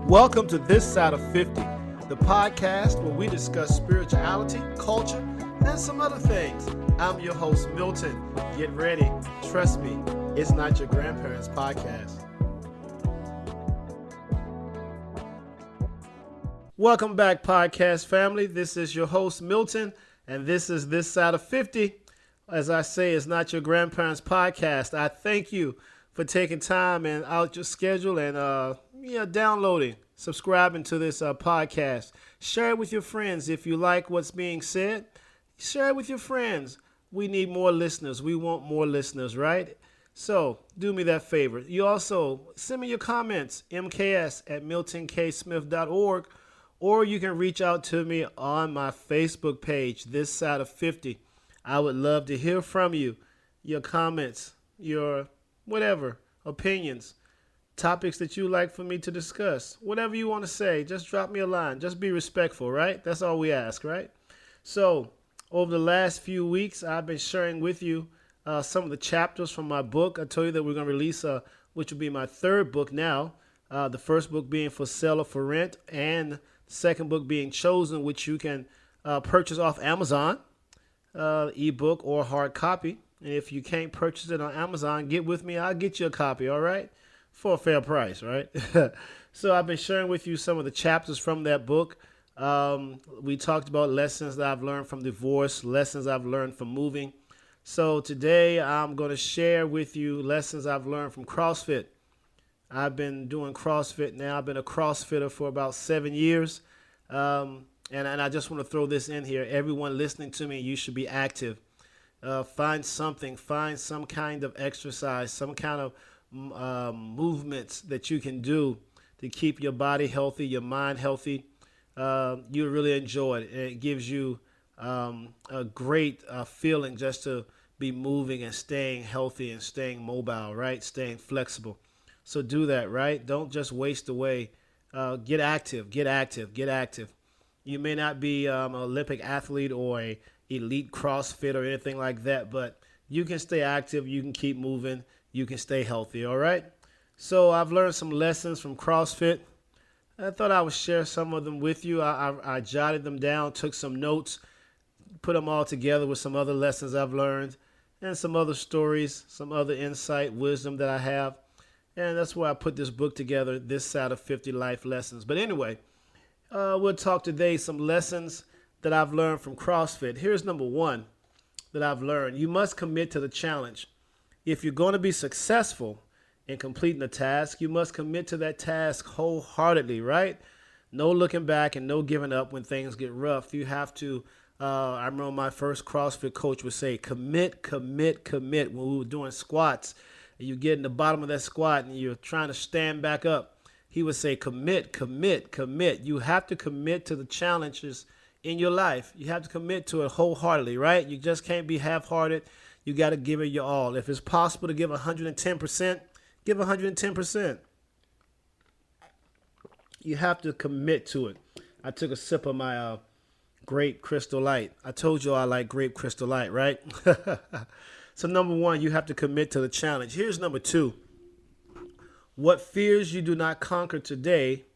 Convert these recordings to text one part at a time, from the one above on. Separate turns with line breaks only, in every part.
Welcome to This Side of 50, the podcast where we discuss spirituality, culture, and some other things. I'm your host, Milton. Get ready. Trust me, it's not your grandparents' podcast. Welcome back, podcast family. This is your host, Milton, and this is This Side of 50. As I say, it's not your grandparents' podcast. I thank you for taking time and out your schedule and downloading, subscribing to this podcast. Share it with your friends if you like what's being said. Share it with your friends. We need more listeners. We want more listeners, right? So do me that favor. You also send me your comments, mks@miltonksmith.org, or you can reach out to me on my Facebook page, This Side of 50. I would love to hear from you, your comments, your whatever, opinions, topics that you like for me to discuss. Whatever you want to say, just drop me a line. Just be respectful, right? That's all we ask, right? So over the last few weeks, I've been sharing with you some of the chapters from my book. I told you that we're going to release, which will be my third book now. The first book being For Sale or For Rent, and the second book being Chosen, which you can purchase off Amazon, ebook or hard copy. And if you can't purchase it on Amazon, get with me. I'll get you a copy, all right? For a fair price, right? So I've been sharing with you some of the chapters from that book. We talked about lessons that I've learned from divorce, lessons I've learned from moving. So today I'm going to share with you lessons I've learned from CrossFit. I've been doing CrossFit now. I've been a CrossFitter for about 7 years. And I just want to throw this in here. Everyone listening to me, you should be active. Find some kind of exercise, some kind of movements that you can do to keep your body healthy, your mind healthy. You really enjoy it. It gives you a great feeling just to be moving and staying healthy and staying mobile, right? Staying flexible. So do that, right? Don't just waste away. Get active. You may not be an Olympic athlete or a elite CrossFit or anything like that, but you can stay active, you can keep moving, you can stay healthy, all right? So I've learned some lessons from CrossFit. I thought I would share some of them with you. I jotted them down, took some notes, put them all together with some other lessons I've learned and some other stories, some other insight, wisdom that I have. And that's why I put this book together, This Side of 50 Life Lessons. But anyway, we'll talk today some lessons that I've learned from CrossFit. Here's number one that I've learned. You must commit to the challenge. If you're going to be successful in completing a task, you must commit to that task wholeheartedly, right? No looking back and no giving up when things get rough. You have to, I remember my first CrossFit coach would say, commit. When we were doing squats, and you get in the bottom of that squat and you're trying to stand back up, he would say, commit. You have to commit to the challenges in your life. You have to commit to it wholeheartedly, right? You just can't be half-hearted. You got to give it your all. If it's possible to give 110%, give 110%. You have to commit to it. I took a sip of my grape Crystal Light. I told you I like grape Crystal Light, right? So number one, you have to commit to the challenge. Here's number two. What fears you do not conquer today,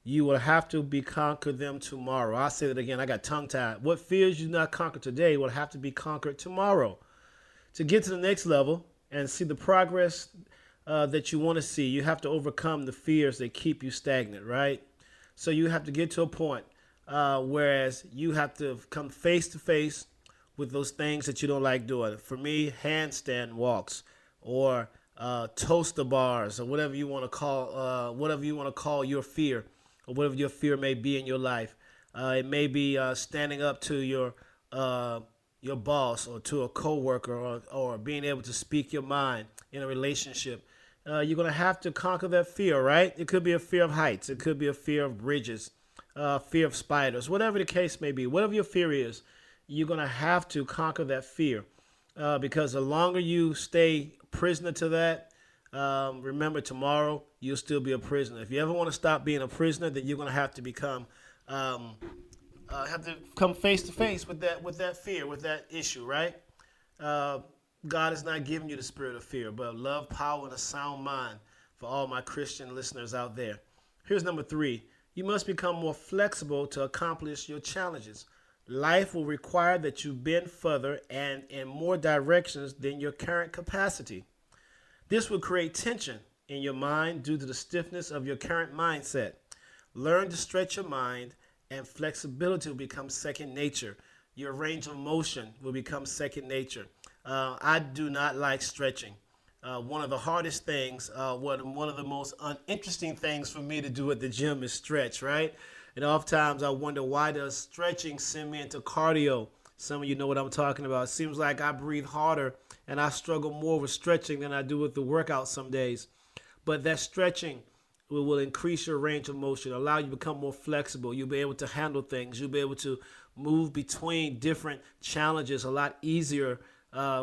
you will have to be conquer them tomorrow. I'll say that again. I got tongue-tied. What fears you do not conquer today will have to be conquered tomorrow. To get to the next level and see the progress that you want to see, you have to overcome the fears that keep you stagnant, right? So you have to get to a point whereas you have to come face to face with those things that you don't like doing. For me, handstand walks or toaster bars or whatever you want to call your fear, or whatever your fear may be in your life. It may be standing up to your boss or to a coworker, or being able to speak your mind in a relationship. You're going to have to conquer that fear, right? It could be a fear of heights. It could be a fear of bridges, fear of spiders, whatever the case may be. Whatever your fear is, you're going to have to conquer that fear because the longer you stay prisoner to that, remember, tomorrow you'll still be a prisoner. If you ever want to stop being a prisoner, then you're going to have to come face to face with that fear, with that issue, right? God has not given you the spirit of fear, but love, power, and a sound mind for all my Christian listeners out there. Here's number 3. You must become more flexible to accomplish your challenges. Life will require that you bend further and in more directions than your current capacity. This will create tension in your mind due to the stiffness of your current mindset. Learn to stretch your mind, and flexibility will become second nature. Your range of motion will become second nature. I do not like stretching. One of the hardest things, one of the most uninteresting things for me to do at the gym is stretch, right? And oftentimes I wonder, why does stretching send me into cardio? Some of you know what I'm talking about. It seems like I breathe harder and I struggle more with stretching than I do with the workout some days. But that stretching will increase your range of motion, allow you to become more flexible. You'll be able to handle things. You'll be able to move between different challenges a lot easier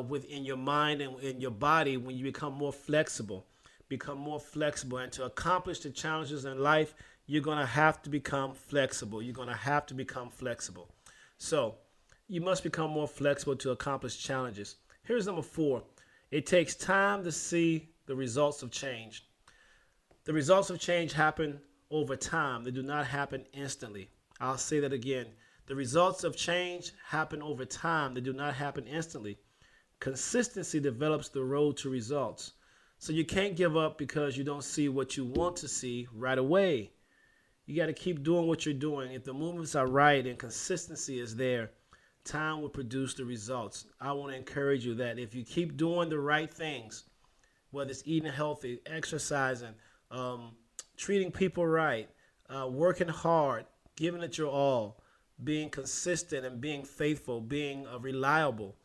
within your mind and in your body when you become more flexible. Become more flexible. And to accomplish the challenges in life, you're going to have to become flexible. You're going to have to become flexible. So you must become more flexible to accomplish challenges. Here's number 4. It takes time to see the results of change. The results of change happen over time. They do not happen instantly. I'll say that again. The results of change happen over time. They do not happen instantly. Consistency develops the road to results. So you can't give up because you don't see what you want to see right away. You got to keep doing what you're doing. If the movements are right and consistency is there, time will produce the results. I want to encourage you that if you keep doing the right things, whether it's eating healthy, exercising, treating people right, working hard, giving it your all, being consistent and being faithful, being reliable,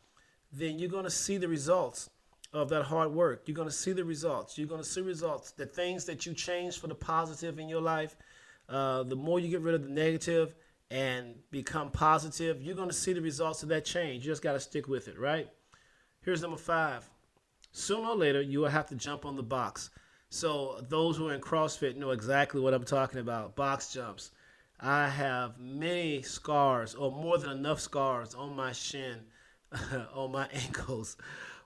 then you're going to see the results of that hard work. You're going to see the results. You're going to see results. The things that you change for the positive in your life, the more you get rid of the negative and become positive, you're going to see the results of that change. You just got to stick with it, right? Here's number 5. Sooner or later, you will have to jump on the box. So those who are in CrossFit know exactly what I'm talking about, box jumps. I have many scars, or more than enough scars, on my shin, on my ankles,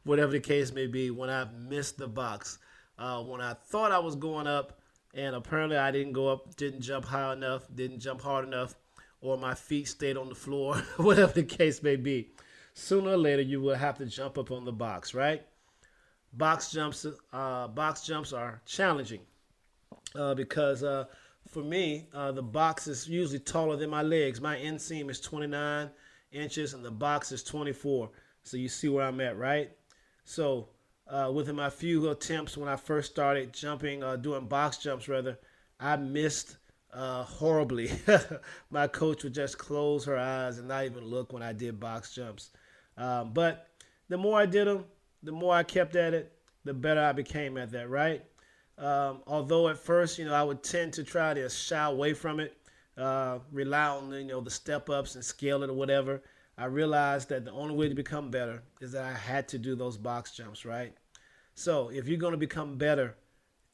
whatever the case may be, when I've missed the box. When I thought I was going up, and apparently I didn't go up, didn't jump high enough, didn't jump hard enough, or my feet stayed on the floor, whatever the case may be. Sooner or later, you will have to jump up on the box, right? Box jumps are challenging because for me, the box is usually taller than my legs. My inseam is 29 inches and the box is 24. So you see where I'm at, right? So within my few attempts when I first started jumping, doing box jumps rather, I missed horribly. My coach would just close her eyes and not even look when I did box jumps. But the more I did them, the more I kept at it, the better I became at that, right? Although at first, I would tend to try to shy away from it, rely on, the step-ups and scale it or whatever, I realized that the only way to become better is that I had to do those box jumps, right? So if you're going to become better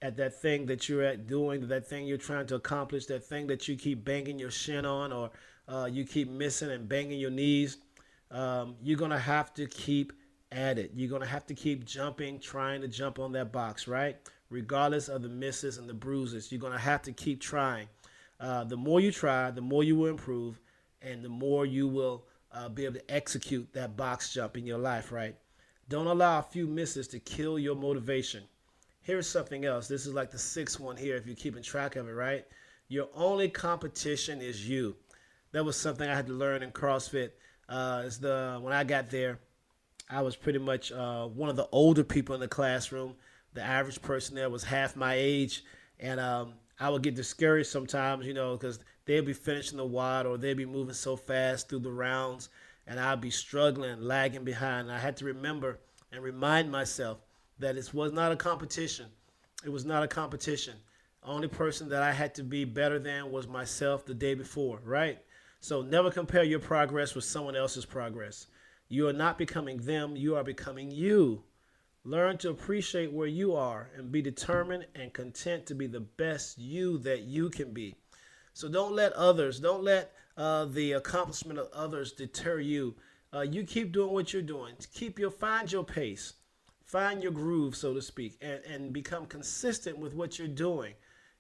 at that thing that you're at doing, that thing you're trying to accomplish, that thing that you keep banging your shin on or you keep missing and banging your knees, you're going to have to keep at it. You're going to have to keep jumping, trying to jump on that box, right? Regardless of the misses and the bruises, you're going to have to keep trying. The more you try, the more you will improve, and the more you will be able to execute that box jump in your life, right? Don't allow a few misses to kill your motivation. Here's something else. This is like the 6th one here if you're keeping track of it, right? Your only competition is you. That was something I had to learn in CrossFit. When I got there, I was pretty much one of the older people in the classroom. The average person there was half my age. And I would get discouraged sometimes, because they'd be finishing the WOD or they'd be moving so fast through the rounds. And I'd be struggling, lagging behind. And I had to remember and remind myself that it was not a competition. It was not a competition. The only person that I had to be better than was myself the day before, right? So never compare your progress with someone else's progress. You are not becoming them. You are becoming you. Learn to appreciate where you are and be determined and content to be the best you that you can be. So don't let the accomplishment of others deter you. You keep doing what you're doing. Find your pace. Find your groove, so to speak, and become consistent with what you're doing.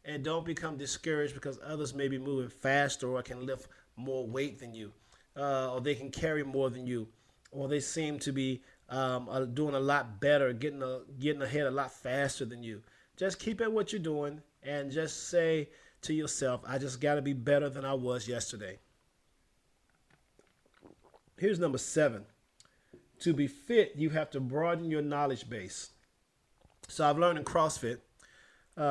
And don't become discouraged because others may be moving faster or can lift more weight than you, or they can carry more than you, or they seem to be doing a lot better, getting ahead a lot faster than you. Just keep at what you're doing and just say to yourself, I just got to be better than I was yesterday. Here's number 7. To be fit, you have to broaden your knowledge base. So I've learned in CrossFit,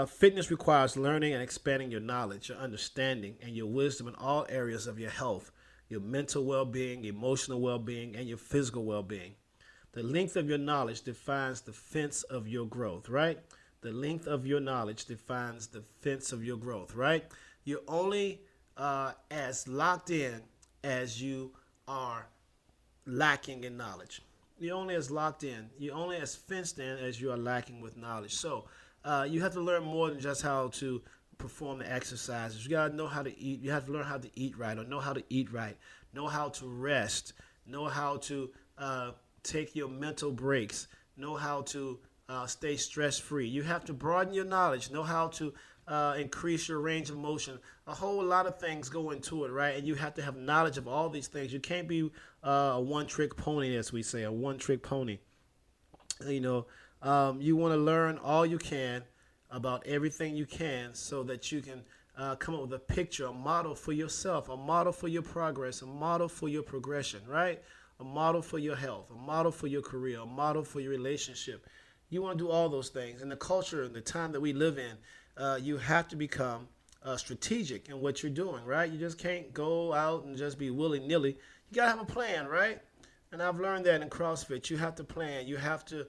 fitness requires learning and expanding your knowledge, your understanding, and your wisdom in all areas of your health, your mental well-being, emotional well-being, and your physical well-being. The length of your knowledge defines the fence of your growth, right? The length of your knowledge defines the fence of your growth, right? You're only as locked in as you are lacking in knowledge. You're only as locked in. You're only as fenced in as you are lacking with knowledge. So you have to learn more than just how to perform the exercises. You got to know how to eat. You have to learn how to eat right, or know how to eat right, know how to rest, know how to take your mental breaks, know how to stay stress-free. You have to broaden your knowledge, know how to increase your range of motion. A whole lot of things go into it, right? And you have to have knowledge of all these things. You can't be a one-trick pony, as we say, a one-trick pony. You know, you want to learn all you can about everything you can so that you can come up with a picture, a model for yourself, a model for your progress, a model for your progression, right? A model for your health, a model for your career, a model for your relationship. You want to do all those things. In the culture and the time that we live in, you have to become strategic in what you're doing, right? You just can't go out and just be willy-nilly. You got to have a plan, right? And I've learned that in CrossFit. You have to plan. You have to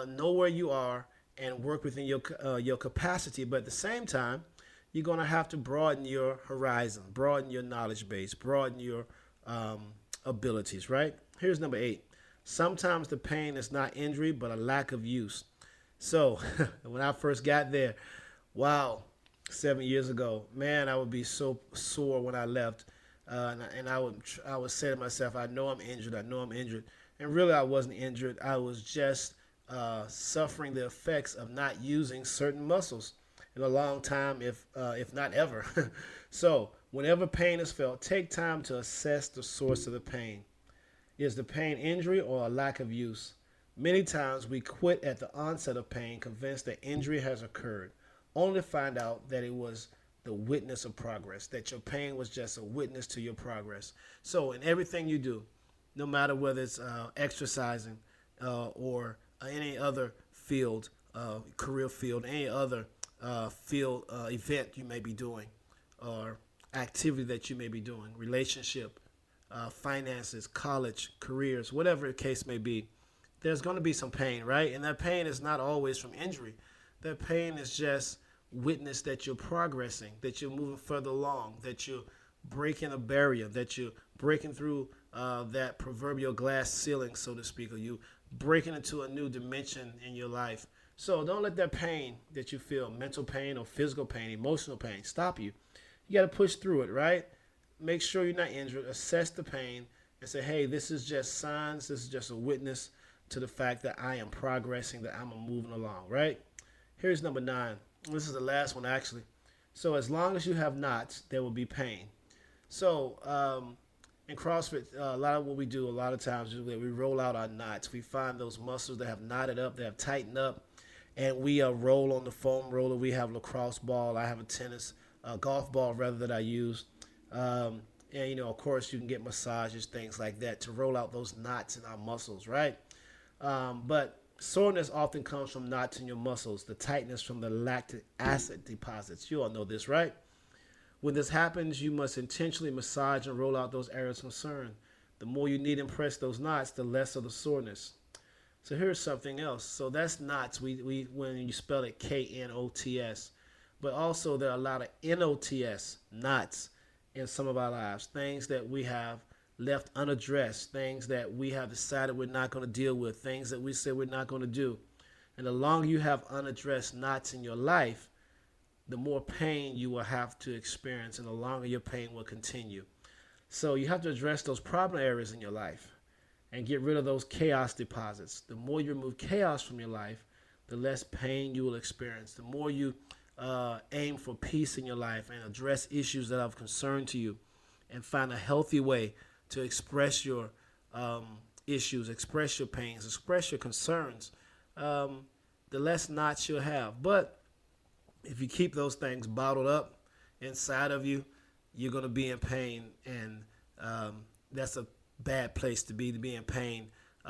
know where you are and work within your capacity. But at the same time, you're going to have to broaden your horizon, broaden your knowledge base, broaden your abilities, right? Here's number 8. Sometimes the pain is not injury, but a lack of use. So when I first got there, wow, 7 years ago, man, I would be so sore when I left. And I would say to myself, I know I'm injured. I know I'm injured. And really, I wasn't injured. I was just suffering the effects of not using certain muscles in a long time, if not ever. So whenever pain is felt, take time to assess the source of the pain. Is the pain injury or a lack of use? Many times we quit at the onset of pain, convinced that injury has occurred, only to find out that it was the witness of progress, that your pain was just a witness to your progress. So in everything you do, no matter whether it's exercising or any other field, career field, any other field event you may be doing, or activity that you may be doing, relationship, finances, college, careers, whatever the case may be, there's going to be some pain, right? And that pain is not always from injury. That pain is just witness that you're progressing, that you're moving further along, that you're breaking a barrier, that you're breaking through that proverbial glass ceiling, so to speak, or you breaking into a new dimension in your life. So don't let that pain that you feel, mental pain or physical pain, emotional pain, stop you. You got to push through it, right? Make sure you're not injured. Assess the pain and say, hey, this is just signs. This is just a witness to the fact that I am progressing, that I'm moving along, right? Here's number 9. This is the last one, actually. So as long as you have knots, there will be pain. So in CrossFit, a lot of what we do a lot of times is we roll out our knots. We find those muscles that have knotted up, that have tightened up, and we roll on the foam roller. We have a lacrosse ball. I have a golf ball rather that I use. And, you know, of course, you can get massages, things like that, to roll out those knots in our muscles, right? But soreness often comes from knots in your muscles, the tightness from the lactic acid deposits. You all know this, right? When this happens, you must intentionally massage and roll out those areas of concern. The more you need to impress those knots, the less of the soreness. So here's something else. So that's knots. We when you spell it Knots. But also there are a lot of NOTS, knots, in some of our lives. Things that we have left unaddressed, things that we have decided we're not going to deal with, things that we said we're not going to do. And the longer you have unaddressed knots in your life, the more pain you will have to experience, and the longer your pain will continue. So you have to address those problem areas in your life and get rid of those chaos deposits. The more you remove chaos from your life, the less pain you will experience. The more you aim for peace in your life and address issues that are of concern to you, and find a healthy way to express your issues, express your pains, express your concerns, the less knots you'll have. But if you keep those things bottled up inside of you, you're going to be in pain, and that's a bad place to be in pain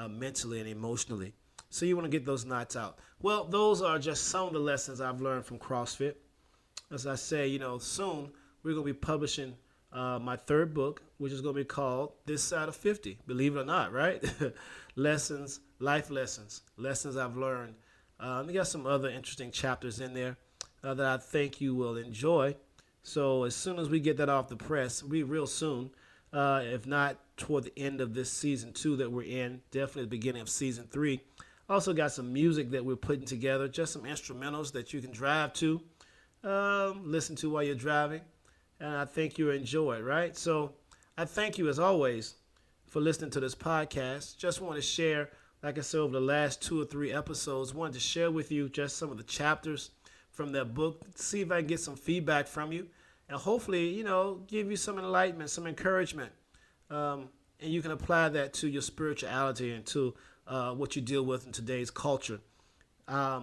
mentally and emotionally. So you want to get those knots out. Well, those are just some of the lessons I've learned from CrossFit. As I say, soon we're going to be publishing my third book, which is going to be called This Side of 50. Believe it or not, right? Lessons, life lessons, lessons I've learned. We got some other interesting chapters in there that I think you will enjoy. So as soon as we get that off the press, real soon, if not toward the end of this season 2 that we're in, definitely the beginning of season 3. Also got some music that we're putting together, just some instrumentals that you can drive to, listen to while you're driving, and I think you'll enjoy it, right? So I thank you, as always, for listening to this podcast. Just want to share, like I said, over the last 2 or 3 episodes, wanted to share with you just some of the chapters from that book, see if I can get some feedback from you, and hopefully, give you some enlightenment, some encouragement, and you can apply that to your spirituality and to what you deal with in today's culture. A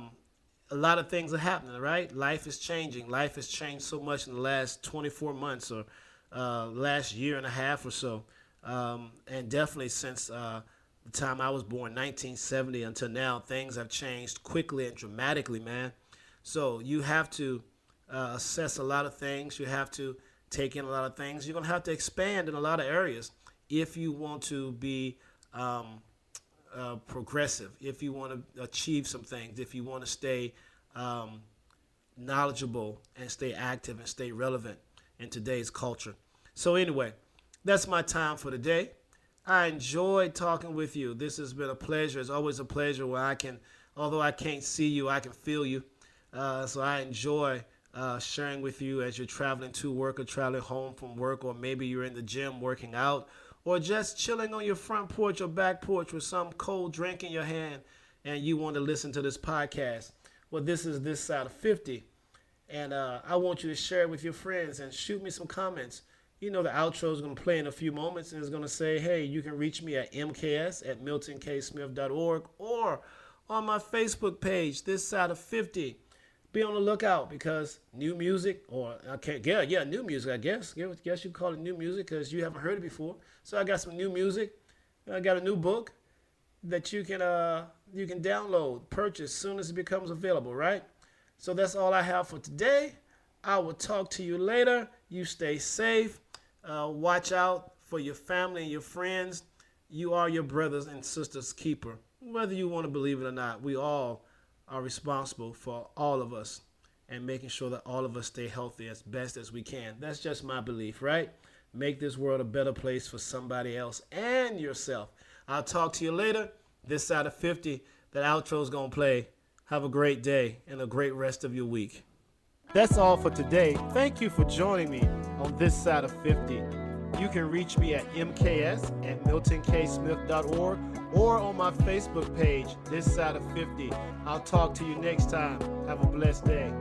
lot of things are happening, right? Life is changing. Life has changed so much in the last 24 months or last year and a half or so, and definitely since the time I was born, 1970, until now, things have changed quickly and dramatically, man. So you have to assess a lot of things. You have to take in a lot of things. You're going to have to expand in a lot of areas if you want to be progressive, if you want to achieve some things, if you want to stay knowledgeable and stay active and stay relevant in today's culture. So anyway, that's my time for today. I enjoyed talking with you. This has been a pleasure. It's always a pleasure where although I can't see you, I can feel you. So I enjoy sharing with you as you're traveling to work or traveling home from work, or maybe you're in the gym working out, or just chilling on your front porch or back porch with some cold drink in your hand and you want to listen to this podcast. Well, this is This Side of 50. And I want you to share it with your friends and shoot me some comments. The outro is going to play in a few moments, and it's going to say, hey, you can reach me at mks@miltonksmith.org or on my Facebook page, This Side of 50. Be on the lookout because new music, or new music, I guess. Guess you call it new music because you haven't heard it before. So I got some new music. I got a new book that you can download, purchase as soon as it becomes available, right? So that's all I have for today. I will talk to you later. You stay safe. Watch out for your family and your friends. You are your brothers and sisters' keeper. Whether you want to believe it or not, we all are responsible for all of us and making sure that all of us stay healthy as best as we can. That's just my belief, right? Make this world a better place for somebody else and yourself. I'll talk to you later. This Side of 50, that outro is going to play. Have a great day and a great rest of your week. That's all for today. Thank you for joining me on This Side of 50. You can reach me at mks@miltonksmith.org or on my Facebook page, This Side of 50. I'll talk to you next time. Have a blessed day.